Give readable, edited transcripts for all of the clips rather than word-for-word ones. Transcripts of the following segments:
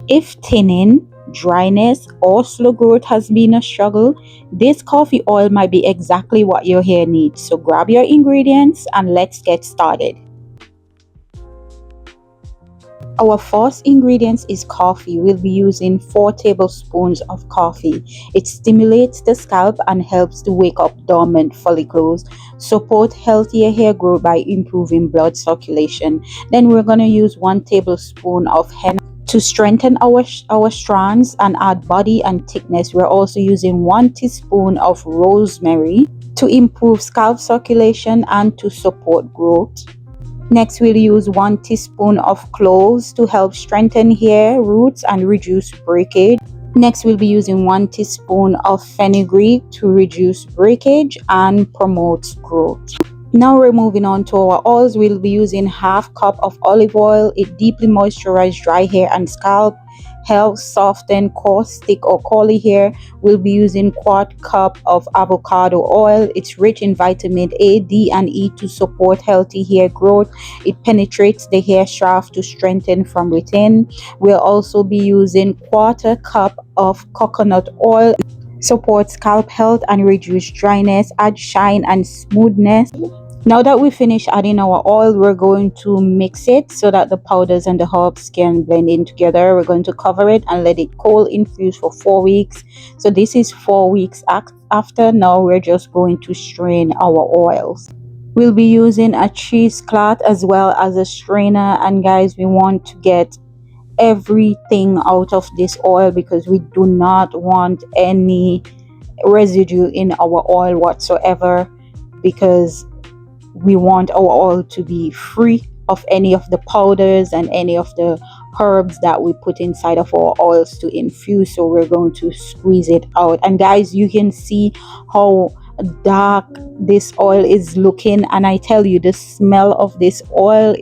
If thinning, dryness, or slow growth has been a struggle, this coffee oil might be exactly what your hair needs. So grab your ingredients and let's get started. Our first ingredient is coffee. We'll be using 4 tablespoons of coffee. It stimulates the scalp and helps to wake up dormant follicles, support healthier hair growth by improving blood circulation. Then we're going to use 1 tablespoon of henna to strengthen our strands and add body and thickness. We're also using 1 teaspoon of rosemary to improve scalp circulation and to support growth. Next, we'll use 1 teaspoon of cloves to help strengthen hair roots and reduce breakage. Next, we'll be using 1 teaspoon of fenugreek to reduce breakage and promote growth. Now we're moving on to our oils. We'll be using half cup of olive oil. It deeply moisturizes dry hair and scalp, helps soften coarse, thick or curly hair. We'll be using 1/4 cup of avocado oil. It's rich in vitamin A, D, and E to support healthy hair growth. It penetrates the hair shaft to strengthen from within. We'll also be using 1/4 cup of coconut oil. Support scalp health and reduce dryness, add shine and smoothness. Now that we finish adding our oil, we're going to mix it so that the powders and the herbs can blend in together. We're going to cover it and let it cold infuse for 4 weeks. So this is 4 weeks after. Now we're just going to strain our oils. We'll be using a cheesecloth as well as a strainer, and guys, we want to get everything out of this oil because we do not want any residue in our oil whatsoever, because we want our oil to be free of any of the powders and any of the herbs that we put inside of our oils to infuse. So we're going to squeeze it out, and guys, you can see how dark this oil is looking, and I tell you, the smell of this oil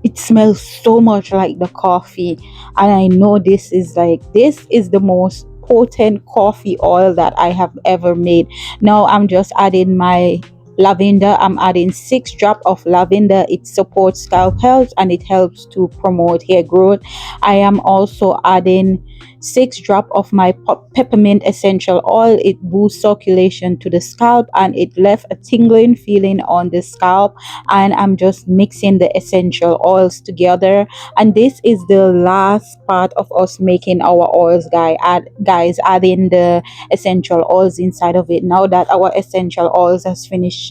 it smells so much like the coffee, and I know this is the most potent coffee oil that I have ever made. Now I'm just adding my lavender. I'm adding 6 drops of lavender. It supports scalp health and it helps to promote hair growth. I am also adding 6 drops of my peppermint essential oil. It boosts circulation to the scalp and it left a tingling feeling on the scalp. And I'm just mixing the essential oils together, and this is the last part of us making our oils, guys, adding the essential oils inside of it. Now that our essential oils has finished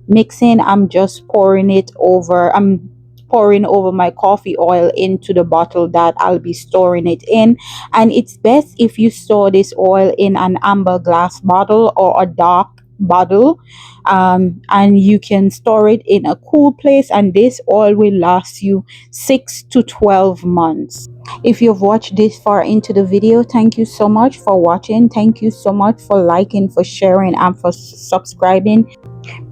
mixing, I'm pouring over my coffee oil into the bottle that I'll be storing it in. And it's best if you store this oil in an amber glass bottle or a dark bottle, and you can store it in a cool place, and this oil will last you 6 to 12 months. If you've watched this far into the video, thank you so much for watching. Thank you so much for liking, for sharing, and for subscribing.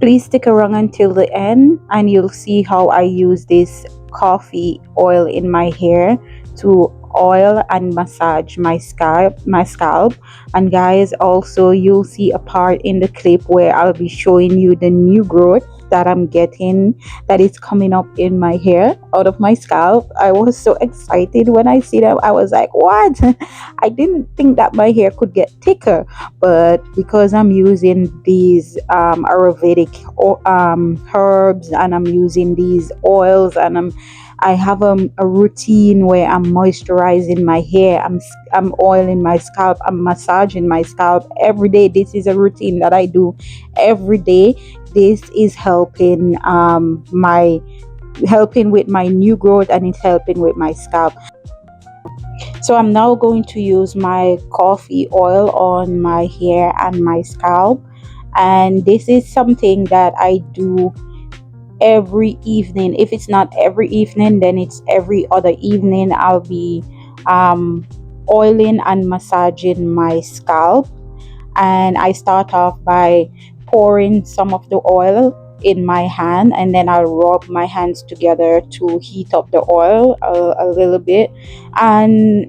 Please stick around until the end and you'll see how I use this coffee oil in my hair to oil and massage my scalp. And guys, also you'll see a part in the clip where I'll be showing you the new growth that I'm getting, that is coming up in my hair out of my scalp. I was so excited when I see them. I was like, what? I didn't think that my hair could get thicker, but because I'm using these Ayurvedic herbs, and I'm using these oils, and I have a routine where I'm moisturizing my hair, I'm oiling my scalp, I'm massaging my scalp every day. This is a routine that I do every day. This is helping with my new growth, and it's helping with my scalp. So I'm now going to use my coffee oil on my hair and my scalp, and this is something that I do every evening. If it's not every evening, then it's every other evening. I'll be oiling and massaging my scalp, and I start off by pouring some of the oil in my hand, and then I'll rub my hands together to heat up the oil a little bit.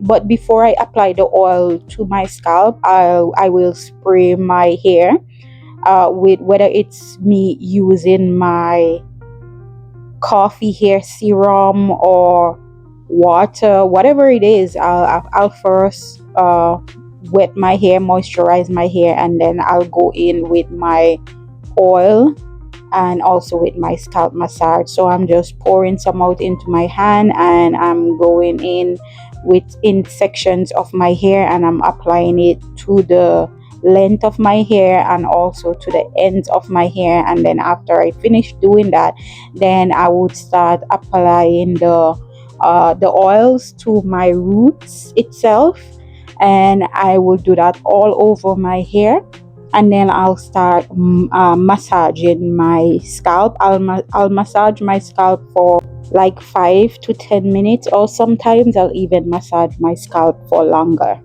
But before I apply the oil to my scalp, I will spray my hair with, whether it's me using my coffee hair serum or water, whatever it is. I'll first wet my hair, moisturize my hair, and then I'll go in with my oil and also with my scalp massage. So I'm just pouring some out into my hand, and I'm going in sections of my hair, and I'm applying it to the length of my hair and also to the ends of my hair. And then after I finish doing that, then I would start applying the oils to my roots itself, and I will do that all over my hair. And then I'll start massaging my scalp. I'll massage my scalp for like 5 to 10 minutes, or sometimes I'll even massage my scalp for longer.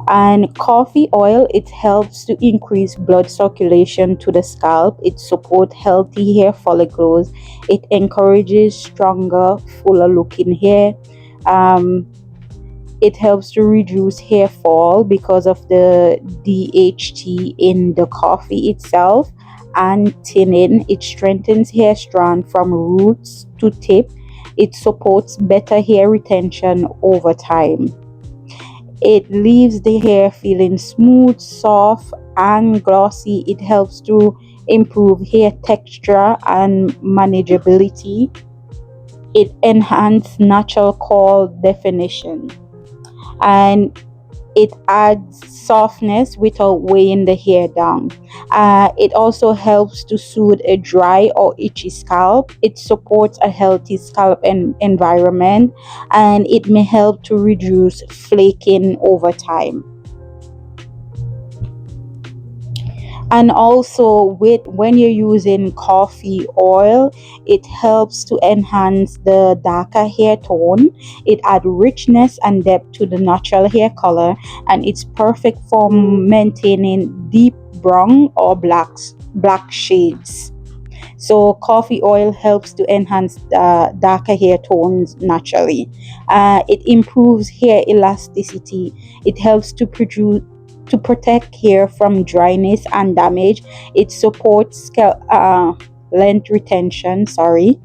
And coffee oil, it helps to increase blood circulation to the scalp. It supports healthy hair follicles. It encourages stronger, fuller looking hair. It helps to reduce hair fall because of the DHT in the coffee itself. And tannin, it strengthens hair strand from roots to tip. It supports better hair retention over time. It leaves the hair feeling smooth, soft, and glossy. It helps to improve hair texture and manageability. It enhances natural curl definition, and it adds softness without weighing the hair down. It also helps to soothe a dry or itchy scalp. It supports a healthy scalp environment, and it may help to reduce flaking over time. And also, with when you're using coffee oil, it helps to enhance the darker hair tone. It adds richness and depth to the natural hair color, and it's perfect for maintaining deep brown or black shades. So coffee oil helps to enhance darker hair tones naturally. It improves hair elasticity. It helps to protect hair from dryness and damage. It supports scalp length retention. Sorry.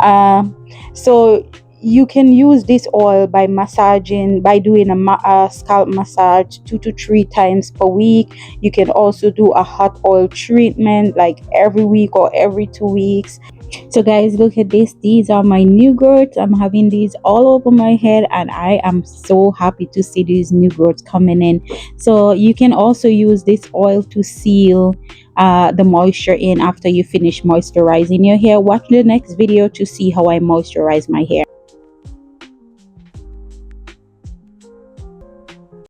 Uh, so you can use this oil by massaging, by doing a scalp massage 2 to 3 times per week. You can also do a hot oil treatment like every week or every 2 weeks. So guys, look at this. These are my new growths. I'm having these all over my head, and I am so happy to see these new growths coming in. So you can also use this oil to seal the moisture in after you finish moisturizing your hair. Watch the next video to see how I moisturize my hair.